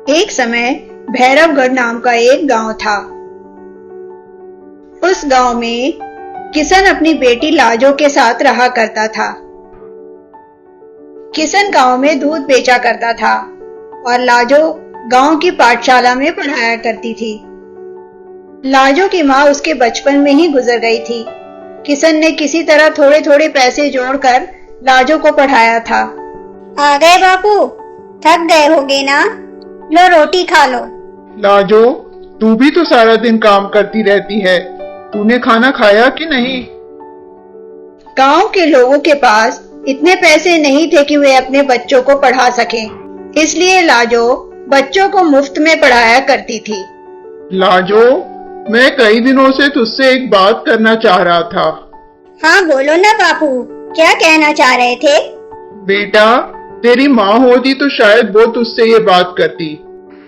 एक समय भैरवगढ़ नाम का एक गांव था। उस गांव में किशन अपनी बेटी लाजो के साथ रहा करता था। किशन गांव में दूध बेचा करता था और लाजो गांव की पाठशाला में पढ़ाया करती थी। लाजो की माँ उसके बचपन में ही गुजर गई थी। किशन ने किसी तरह थोड़े थोड़े पैसे जोड़कर लाजो को पढ़ाया था। आ गए बापू, थक गए होगे ना? लो रोटी खा लो। लाजो, तू भी तो सारा दिन काम करती रहती है, तूने खाना खाया कि नहीं? गांव के लोगों के पास इतने पैसे नहीं थे कि वे अपने बच्चों को पढ़ा सकें, इसलिए लाजो बच्चों को मुफ्त में पढ़ाया करती थी। लाजो, मैं कई दिनों से तुझसे एक बात करना चाह रहा था। हाँ बोलो ना बापू, क्या कहना चाह रहे थे? बेटा, तेरी माँ होती तो शायद वो तुझसे ये बात करती,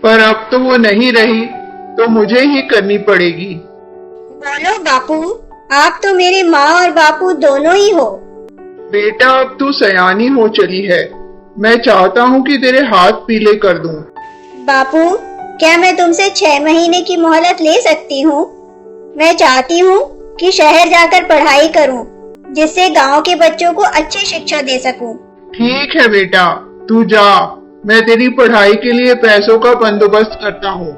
पर अब तो वो नहीं रही तो मुझे ही करनी पड़ेगी। बोलो बापू, आप तो मेरे माँ और बापू दोनों ही हो। बेटा, अब तू सयानी हो चली है, मैं चाहता हूँ कि तेरे हाथ पीले कर दूं। बापू, क्या मैं तुमसे 6 महीने की मोहलत ले सकती हूँ? मैं चाहती हूँ कि शहर जाकर पढ़ाई करूँ, जिससे गांव के बच्चों को अच्छी शिक्षा दे सकूँ। ठीक है बेटा, तू जा, मैं तेरी पढ़ाई के लिए पैसों का बंदोबस्त करता हूँ।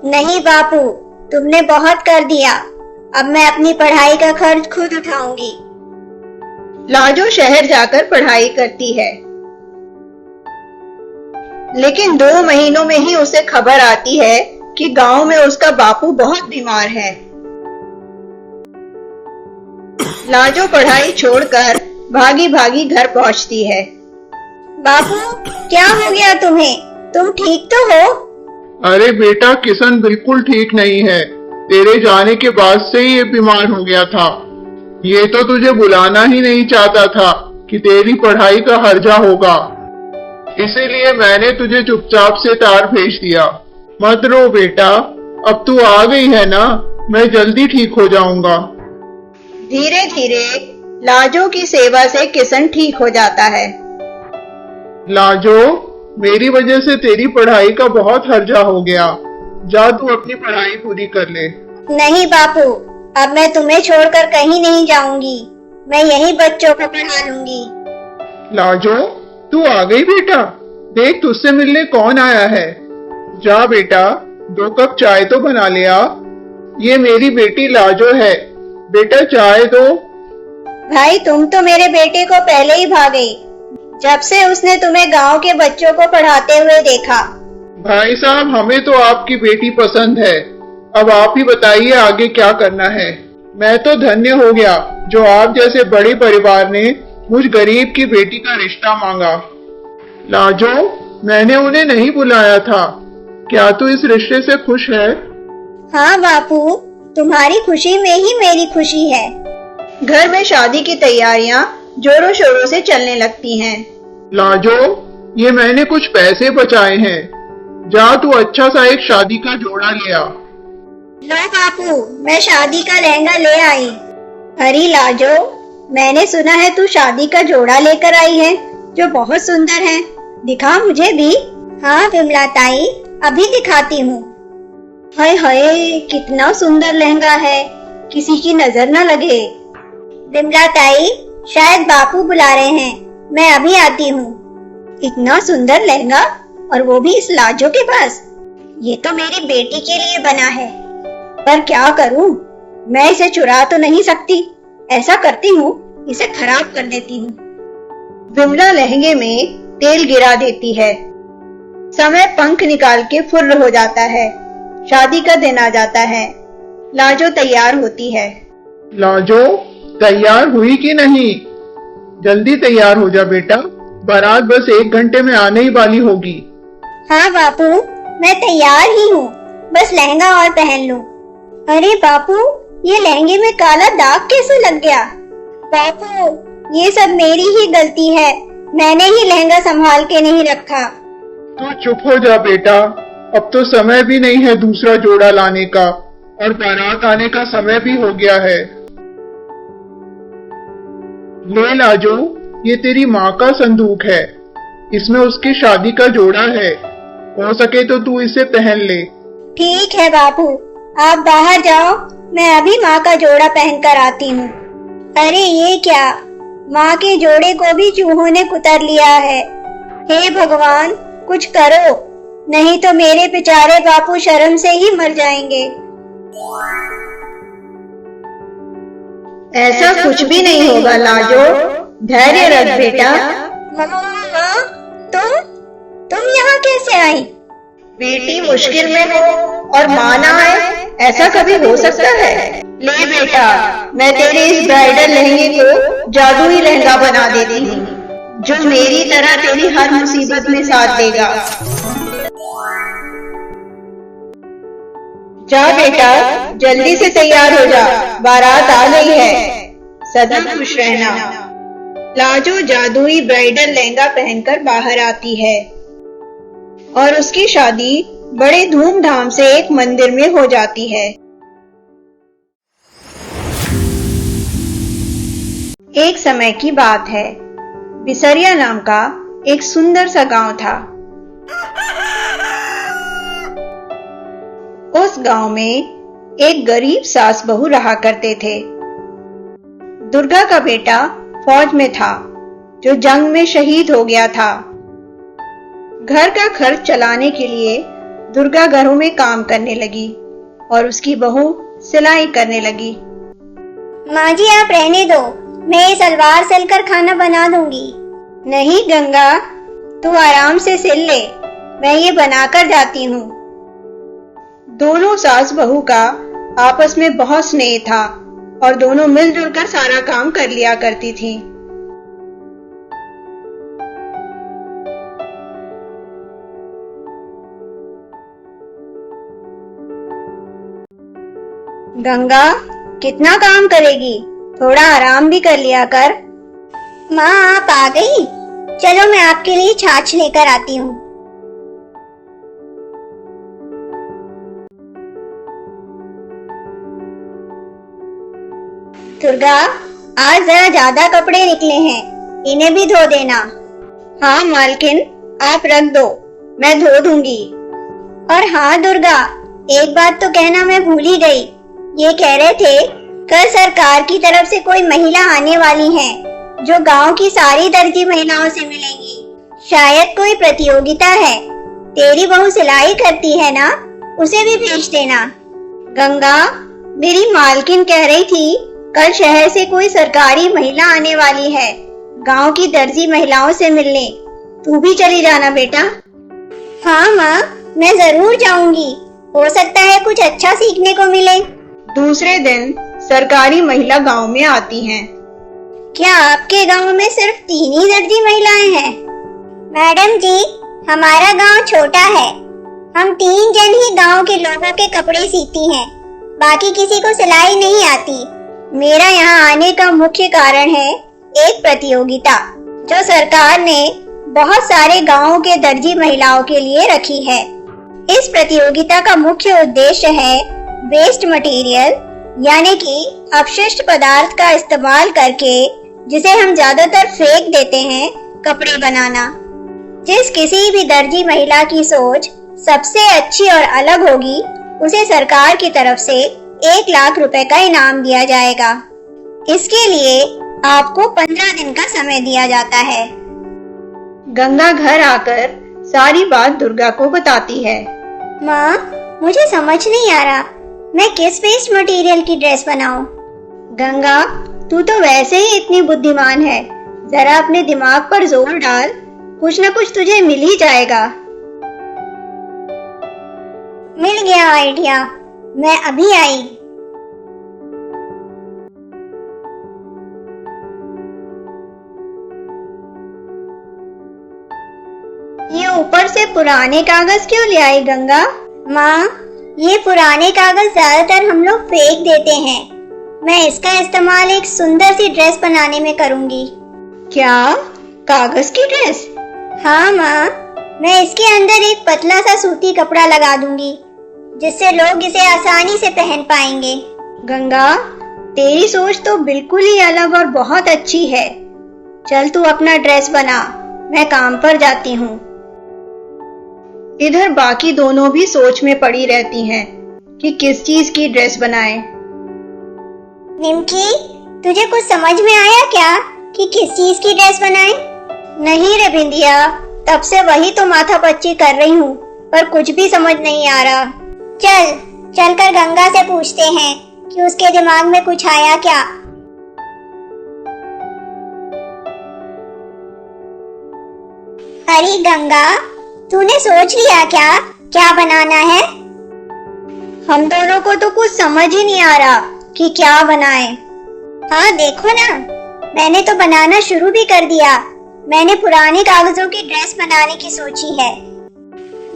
नहीं बापू, तुमने बहुत कर दिया, अब मैं अपनी पढ़ाई का खर्च खुद उठाऊंगी। लाजो शहर जाकर पढ़ाई करती है, लेकिन 2 महीनों में ही उसे खबर आती है कि गांव में उसका बापू बहुत बीमार है। लाजो पढ़ाई छोड़कर भागी भागी घर पहुंचती है। बापू, क्या हो गया तुम्हें? तुम ठीक तो हो? अरे बेटा, किशन बिल्कुल ठीक नहीं है, तेरे जाने के बाद से ही ये बीमार हो गया था। ये तो तुझे बुलाना ही नहीं चाहता था कि तेरी पढ़ाई का हर्जा होगा, इसीलिए मैंने तुझे चुपचाप से तार भेज दिया। मत रो बेटा, अब तू आ गई है ना, मैं जल्दी ठीक हो जाऊंगा। धीरे धीरे लाजो की सेवा से किशन ठीक हो जाता है। लाजो, मेरी वजह से तेरी पढ़ाई का बहुत हर्जा हो गया, जा तू अपनी पढ़ाई पूरी कर ले। नहीं बापू, अब मैं तुम्हें छोड़कर कहीं नहीं जाऊंगी, मैं यहीं बच्चों को पढ़ा लूंगी। लाजो, तू आ गई बेटा, देख तुझसे मिलने कौन आया है। जा बेटा, 2 कप चाय तो बना ले आ। ये मेरी बेटी लाजो है, बेटा चाय दो। भाई, तुम तो मेरे बेटे को पहले ही भागे, जब से उसने तुम्हें गांव के बच्चों को पढ़ाते हुए देखा। भाई साहब, हमें तो आपकी बेटी पसंद है, अब आप ही बताइए आगे क्या करना है। मैं तो धन्य हो गया जो आप जैसे बड़े परिवार ने मुझ गरीब की बेटी का रिश्ता मांगा। लाजो, मैंने उन्हें नहीं बुलाया था, क्या तू इस रिश्ते से खुश है? हाँ बापू, तुम्हारी खुशी में ही मेरी खुशी है। घर में शादी की तैयारियां जोरों शोरों से चलने लगती हैं। लाजो, ये मैंने कुछ पैसे बचाए हैं, जा तू अच्छा सा एक शादी का जोड़ा ले आ। लो बापू, मैं शादी का लहंगा ले आई। अरे लाजो, मैंने सुना है तू शादी का जोड़ा लेकर आई है, जो बहुत सुंदर है, दिखा मुझे भी। हाँ विमला ताई, अभी दिखाती हूँ। हाय हाय, कितना सुंदर लहंगा है, किसी की नजर न लगे। विमला ताई, शायद बापू बुला रहे हैं, मैं अभी आती हूँ। इतना सुंदर लहंगा, और वो भी इस लाजो के पास। ये तो मेरी बेटी के लिए बना है, पर क्या करूँ, मैं इसे चुरा तो नहीं सकती। ऐसा करती हूँ, इसे खराब कर देती हूँ। विमला लहंगे में तेल गिरा देती है। समय पंख निकाल के फुर्र हो जाता है। शादी का दिन आ जाता है। लाजो तैयार होती है। लाजो, तैयार हुई कि नहीं? जल्दी तैयार हो जा बेटा, बारात बस 1 घंटे में आने ही वाली होगी। हाँ बापू, मैं तैयार ही हूँ, बस लहंगा और पहन लूँ। अरे बापू, ये लहंगे में काला दाग कैसे लग गया? बापू, ये सब मेरी ही गलती है, मैंने ही लहंगा संभाल के नहीं रखा। तू चुप हो जा बेटा, अब तो समय भी नहीं है दूसरा जोड़ा लाने का, और बारात आने का समय भी हो गया है। ले लाजो, ये तेरी माँ का संदूक है, इसमें उसकी शादी का जोड़ा है। हो सके तो तू इसे पहन ले। ठीक है बापू, आप बाहर जाओ, मैं अभी माँ का जोड़ा पहन कर आती हूँ। अरे ये क्या, माँ के जोड़े को भी चूहों ने कुतर लिया है। हे भगवान, कुछ करो, नहीं तो मेरे बेचारे बापू शर्म से ही मर जाएंगे। ऐसा कुछ भी नहीं होगा लाजो, धैर्य रख बेटा। माँ, तुम यहाँ कैसे आई? बेटी मुश्किल में हो और माँ ना आए, ऐसा कभी हो सकता है? ले बेटा, मैं तेरे इस ब्राइडल लहंगे को जादुई लहंगा बना देती हूँ, जो मेरी तरह तेरी हर मुसीबत में साथ देगा। जा बेटा, जल्दी से तैयार हो जा, बारात आ गई है। सदा खुश रहना। लाजो जादुई ब्राइडल लहंगा पहनकर बाहर आती है और उसकी शादी बड़े धूमधाम से एक मंदिर में हो जाती है। एक समय की बात है, बिसरिया नाम का एक सुंदर सा गांव था। उस गांव में एक गरीब सास बहू रहा करते थे। दुर्गा का बेटा फौज में था, जो जंग में शहीद हो गया था। घर का खर्च चलाने के लिए दुर्गा घरों में काम करने लगी और उसकी बहू सिलाई करने लगी। माँ जी, आप रहने दो, मैं ये सलवार सिलकर खाना बना दूंगी। नहीं गंगा, तू आराम से सिल ले, मैं ये बनाकर जाती हूँ। दोनों सास बहू का आपस में बहुत स्नेह था और दोनों मिलजुल कर सारा काम कर लिया करती थीं। गंगा, कितना काम करेगी, थोड़ा आराम भी कर लिया कर। माँ, आप आ गई? चलो मैं आपके लिए छाछ लेकर आती हूँ। दुर्गा, आज जरा ज्यादा कपड़े निकले हैं, इन्हें भी धो देना। हाँ मालकिन, आप रख दो, मैं धो दूंगी। और हाँ दुर्गा, एक बात तो कहना मैं भूल ही गई। ये कह रहे थे कल सरकार की तरफ से कोई महिला आने वाली है, जो गांव की सारी दर्जी महिलाओं से मिलेंगी। शायद कोई प्रतियोगिता है। तेरी बहू सिलाई करती है ना, उसे भी भेज देना। गंगा, मेरी मालकिन कह रही थी कल शहर से कोई सरकारी महिला आने वाली है, गांव की दर्जी महिलाओं से मिलने। तू भी चली जाना बेटा। हाँ माँ, मैं जरूर जाऊंगी, हो सकता है कुछ अच्छा सीखने को मिले। दूसरे दिन सरकारी महिला गांव में आती हैं। क्या आपके गांव में सिर्फ 3 ही दर्जी महिलाएं हैं? मैडम जी, हमारा गांव छोटा है, हम 3 जन ही गांव के लोगों के कपड़े सीती हैं, बाकी किसी को सिलाई नहीं आती। मेरा यहाँ आने का मुख्य कारण है एक प्रतियोगिता, जो सरकार ने बहुत सारे गांवों के दर्जी महिलाओं के लिए रखी है। इस प्रतियोगिता का मुख्य उद्देश्य है वेस्ट मटेरियल, यानी कि अपशिष्ट पदार्थ का इस्तेमाल करके, जिसे हम ज्यादातर फेंक देते हैं, कपड़े बनाना। जिस किसी भी दर्जी महिला की सोच सबसे अच्छी और अलग होगी, उसे सरकार की तरफ से 1 लाख रुपए का इनाम दिया जाएगा। इसके लिए आपको 15 दिन का समय दिया जाता है। गंगा घर आकर सारी बात दुर्गा को बताती है। माँ, मुझे समझ नहीं आ रहा, मैं किस वेस्ट मटेरियल की ड्रेस बनाऊं? गंगा, तू तो वैसे ही इतनी बुद्धिमान है, जरा अपने दिमाग पर जोर डाल, कुछ न कुछ तुझे मिल ही जाएगा। मिल गया आइडिया, मैं अभी आई। ये ऊपर से पुराने कागज क्यों ले आई गंगा? माँ, ये पुराने कागज ज्यादातर हम लोग फेंक देते हैं, मैं इसका इस्तेमाल एक सुंदर सी ड्रेस बनाने में करूँगी। क्या, कागज की ड्रेस? हाँ माँ, मैं इसके अंदर एक पतला सा सूती कपड़ा लगा दूंगी, जिससे लोग इसे आसानी से पहन पाएंगे। गंगा, तेरी सोच तो बिल्कुल ही अलग और बहुत अच्छी है। चल तू अपना ड्रेस बना, मैं काम पर जाती हूँ। इधर बाकी दोनों भी सोच में पड़ी रहती हैं कि किस चीज की ड्रेस बनाएं। निमकी, तुझे कुछ समझ में आया क्या कि किस चीज की ड्रेस बनाए? नहीं रे बिंदिया, तब से वही तो माथा पच्ची कर रही हूँ, पर कुछ भी समझ नहीं आ रहा। चलकर गंगा से पूछते हैं कि उसके दिमाग में कुछ आया क्या। अरे गंगा, तूने सोच लिया क्या बनाना है? हम दोनों को तो कुछ समझ ही नहीं आ रहा कि क्या बनाए। हाँ देखो ना, मैंने तो बनाना शुरू भी कर दिया। मैंने पुराने कागजों की ड्रेस बनाने की सोची है।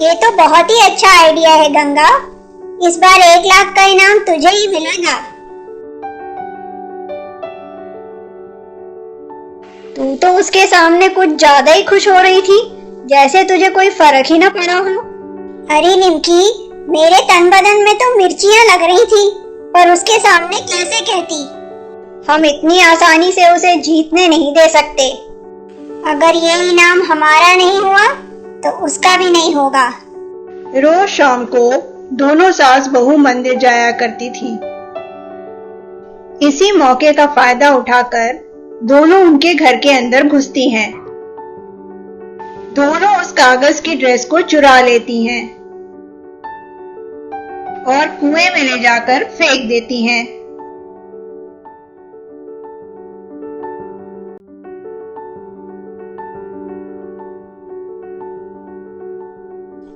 ये तो बहुत ही अच्छा आइडिया है गंगा। इस बार 1 लाख का इनाम तुझे ही मिलेगा। तू तो उसके सामने कुछ ज्यादा ही खुश हो रही थी, जैसे तुझे कोई फर्क ही ना पड़ा हो। अरे निमकी, मेरे तन बदन में तो मिर्चियां लग रही थी, पर उसके सामने कैसे कहती? हम इतनी आसानी से उसे जीतने नहीं दे सकते। अगर ये इनाम हमारा नहीं हुआ तो उसका भी नहीं होगा। रोज शाम को दोनों सास बहू मंदिर जाया करती थी। इसी मौके का फायदा उठाकर दोनों उनके घर के अंदर घुसती हैं। दोनों उस कागज की ड्रेस को चुरा लेती हैं और कुएं में ले जाकर फेंक देती हैं।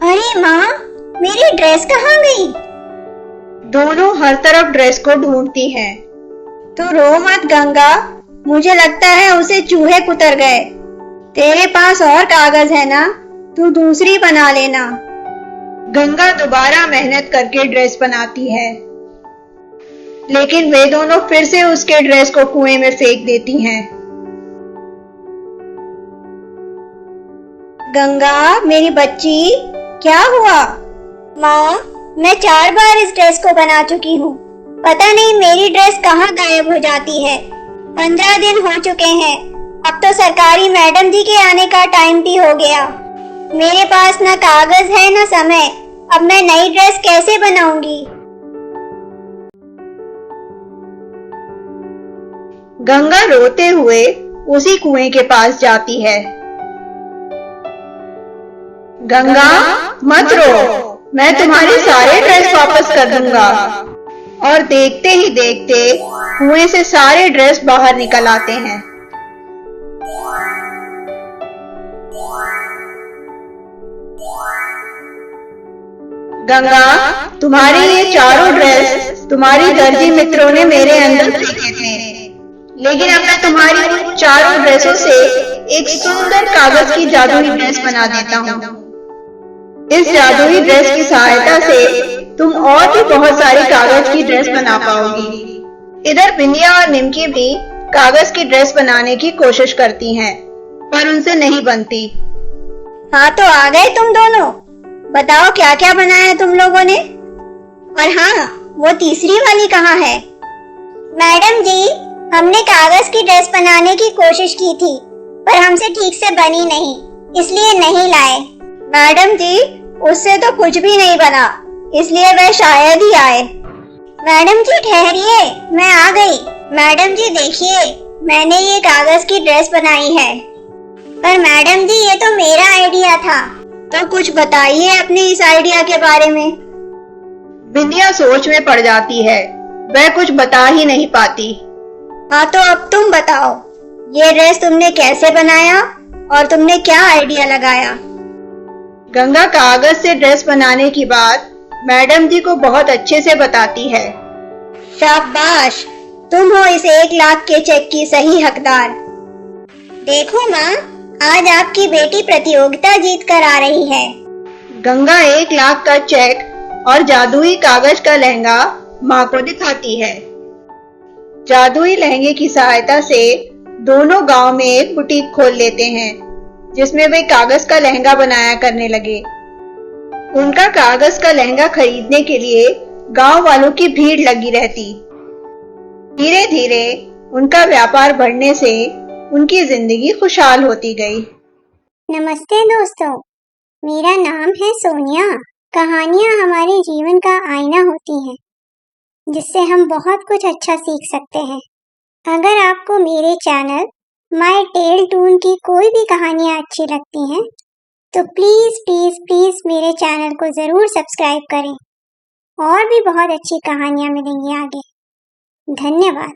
अरे माँ, मेरी ड्रेस कहाँ गई? दोनों हर तरफ ड्रेस को ढूंढती हैं। तो रो मत गंगा, मुझे लगता है उसे चूहे कुतर गए। तेरे पास और कागज है ना, तू दूसरी बना लेना। गंगा दोबारा मेहनत करके ड्रेस बनाती है, लेकिन वे दोनों फिर से उसके ड्रेस को कुएं में फेंक देती हैं। गंगा मेरी बच्ची, क्या हुआ? माँ, मैं 4 बार इस ड्रेस को बना चुकी हूँ। पता नहीं मेरी ड्रेस कहाँ गायब हो जाती है। 15 दिन हो चुके हैं। अब तो सरकारी मैडम जी के आने का टाइम भी हो गया। मेरे पास न कागज है न समय। अब मैं नई ड्रेस कैसे बनाऊंगी? गंगा रोते हुए उसी कुएं के पास जाती है। गंगा मत रो, मैं तुम्हारे सारे ड्रेस वापस कर दूंगा। और देखते ही देखते कुएं से सारे ड्रेस बाहर निकल आते हैं। गंगा, तुम्हारी ये चारों ड्रेस तुम्हारी दर्जी मित्रों ने मेरे अंदर फेंके थे, लेकिन अब मैं तुम्हारी चारों ड्रेसों से एक सुंदर कागज की जादुई ड्रेस बना देता हूँ। इस जादुई ड्रेस की सहायता से तुम और भी बहुत सारी कागज की ड्रेस बना पाओगी। इधर बिंदिया और निमकी भी कागज की ड्रेस बनाने की कोशिश करती हैं, पर उनसे नहीं बनती। हाँ तो आ गए तुम दोनों। बताओ क्या क्या बनाया तुम लोगों ने? और हाँ, वो तीसरी वाली कहाँ है? मैडम जी, हमने कागज की ड्रेस बनाने की कोशिश की थी, पर हमसे ठीक से बनी नहीं, इसलिए नहीं लाए। मैडम जी, उससे तो कुछ भी नहीं बना, इसलिए वह शायद ही आए। मैडम जी ठहरिए, मैं आ गई। मैडम जी देखिए, मैंने ये कागज की ड्रेस बनाई है। पर मैडम जी, ये तो मेरा आइडिया था। तो कुछ बताइए अपने इस आइडिया के बारे में। बिंदिया सोच में पड़ जाती है, वह कुछ बता ही नहीं पाती। हाँ तो अब तुम बताओ, ये ड्रेस तुमने कैसे बनाया और तुमने क्या आइडिया लगाया? गंगा कागज से ड्रेस बनाने की बात मैडम जी को बहुत अच्छे से बताती है। शाबाश, तुम हो इस 1 लाख के चेक की सही हकदार। देखो माँ, आज आपकी बेटी प्रतियोगिता जीत कर आ रही है। गंगा 1 लाख का चेक और जादुई कागज का लहंगा माँ को दिखाती है। जादुई लहंगे की सहायता से दोनों गांव में एक बुटीक खोल लेते हैं, जिसमें वे कागज का लहंगा बनाया करने लगे। उनका कागज का लहंगा खरीदने के लिए गांव वालों की भीड़ लगी रहती। धीरे धीरे उनका व्यापार बढ़ने से उनकी जिंदगी खुशहाल होती गई। नमस्ते दोस्तों, मेरा नाम है सोनिया। कहानियाँ हमारे जीवन का आईना होती हैं, जिससे हम बहुत कुछ अच्छा सीख सकते हैं। अगर आपको मेरे चैनल माय टेल टून की कोई भी कहानियाँ अच्छी लगती हैं, तो प्लीज़ प्लीज़ प्लीज़ मेरे चैनल को ज़रूर सब्सक्राइब करें। और भी बहुत अच्छी कहानियाँ मिलेंगी आगे। धन्यवाद।